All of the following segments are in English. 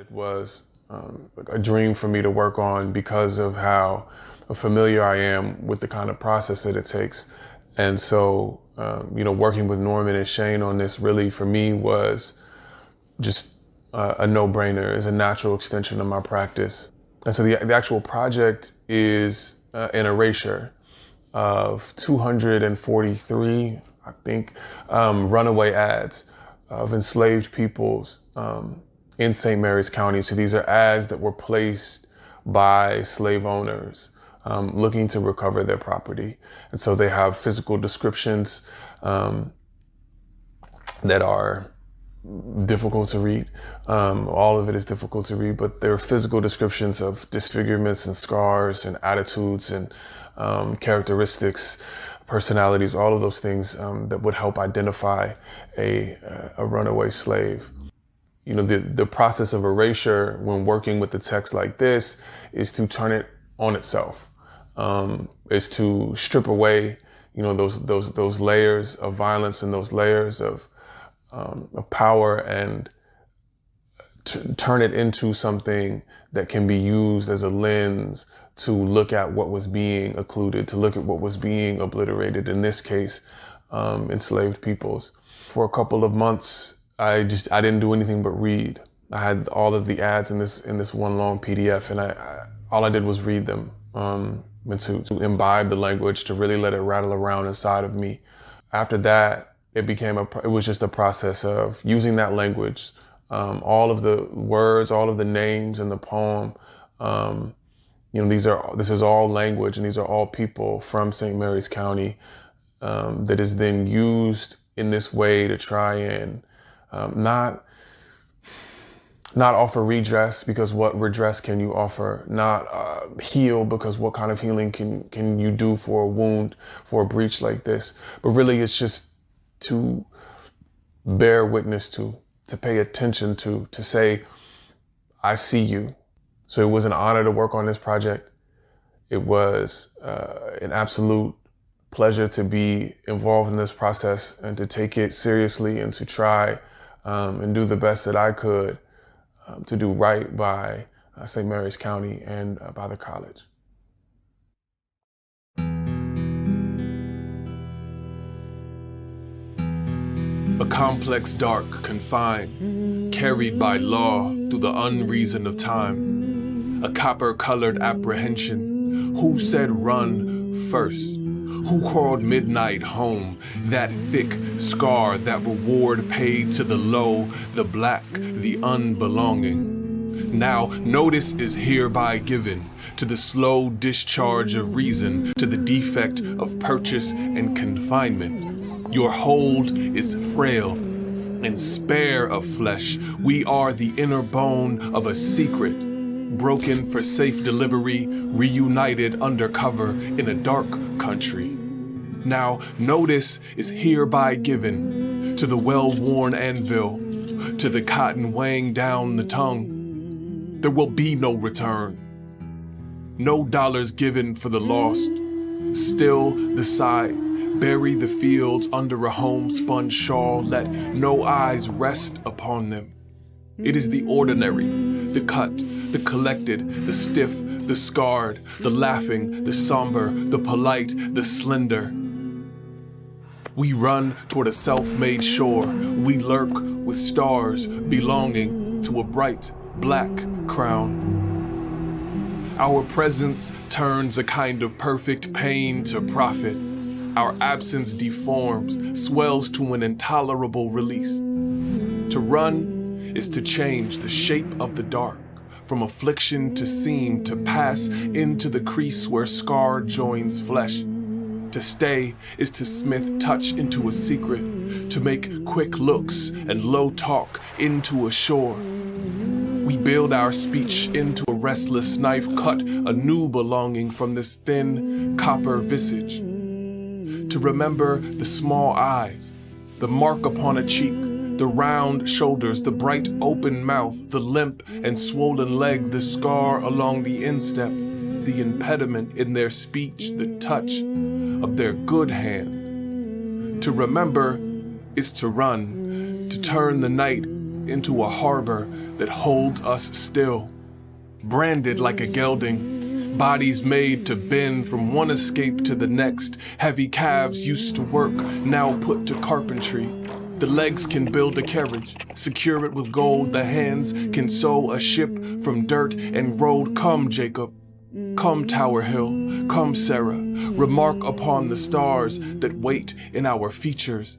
project was like a dream for me to work on because of how familiar I am with the kind of process that it takes. And so, working with Norman and Shane on this really for me was just a no-brainer, is a natural extension of my practice. And so the actual project is an erasure of 243, I think, runaway ads of enslaved peoples in St. Mary's County. So these are ads that were placed by slave owners looking to recover their property. And so they have physical descriptions that are difficult to read. All of it is difficult to read, but there are physical descriptions of disfigurements and scars and attitudes and characteristics, personalities, all of those things that would help identify a runaway slave. The process of erasure when working with the text like this is to turn it on itself, is to strip away, those layers of violence and those layers of power and turn it into something that can be used as a lens to look at what was being occluded, to look at what was being obliterated, in this case, enslaved peoples. For a couple of months, I didn't do anything but read. I had all of the ads in this one long PDF, and all I did was read them, and to imbibe the language, to really let it rattle around inside of me. After that, it was just a process of using that language, all of the words, all of the names in the poem. This is all language, and these are all people from St. Mary's County that is then used in this way to try and not offer redress, because what redress can you offer? Not heal, because what kind of healing can you do for a wound, for a breach like this? But really, it's just to bear witness to pay attention to say, I see you. So it was an honor to work on this project. It was an absolute pleasure to be involved in this process and to take it seriously and to try and do the best that I could to do right by St. Mary's County and by the college. A complex dark, confined, carried by law through the unreason of time. A copper-colored apprehension. Who said run first? Who called midnight home? That thick scar, that reward paid to the low, the black, the unbelonging. Now, notice is hereby given to the slow discharge of reason, to the defect of purchase and confinement. Your hold is frail and spare of flesh. We are the inner bone of a secret, broken for safe delivery, reunited undercover in a dark country. Now, notice is hereby given to the well-worn anvil, to the cotton weighing down the tongue. There will be no return. No dollars given for the lost. Still the sigh. Bury the fields under a homespun shawl. Let no eyes rest upon them. It is the ordinary, the cut, the collected, the stiff, the scarred, the laughing, the somber, the polite, the slender. We run toward a self-made shore. We lurk with stars belonging to a bright black crown. Our presence turns a kind of perfect pain to profit. Our absence deforms, swells to an intolerable release. To run is to change the shape of the dark, from affliction to seam, to pass into the crease where scar joins flesh. To stay is to smith touch into a secret, to make quick looks and low talk into a shore. We build our speech into a restless knife, cut a new belonging from this thin copper visage. To remember the small eyes, the mark upon a cheek, the round shoulders, the bright open mouth, the limp and swollen leg, the scar along the instep, the impediment in their speech, the touch of their good hand. To remember is to run, to turn the night into a harbor that holds us still. Branded like a gelding, bodies made to bend from one escape to the next. Heavy calves used to work, now put to carpentry. The legs can build a carriage, secure it with gold. The hands can sew a ship from dirt and road. Come, Jacob. Come, Tower Hill. Come, Sarah. Remark upon the stars that wait in our features.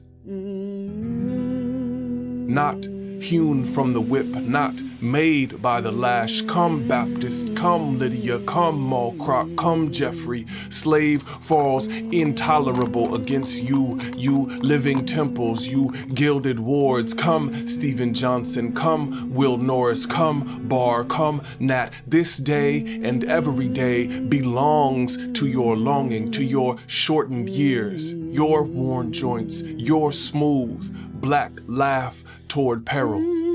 Not hewn from the whip, not made by the lash. Come, Baptist, come, Lydia, come, Malcrock, come, Jeffrey. Slave falls intolerable against you, you living temples, you gilded wards. Come, Stephen Johnson, come, Will Norris, come, Barr, come, Nat. This day and every day belongs to your longing, to your shortened years, your worn joints, your smooth black laugh toward peril.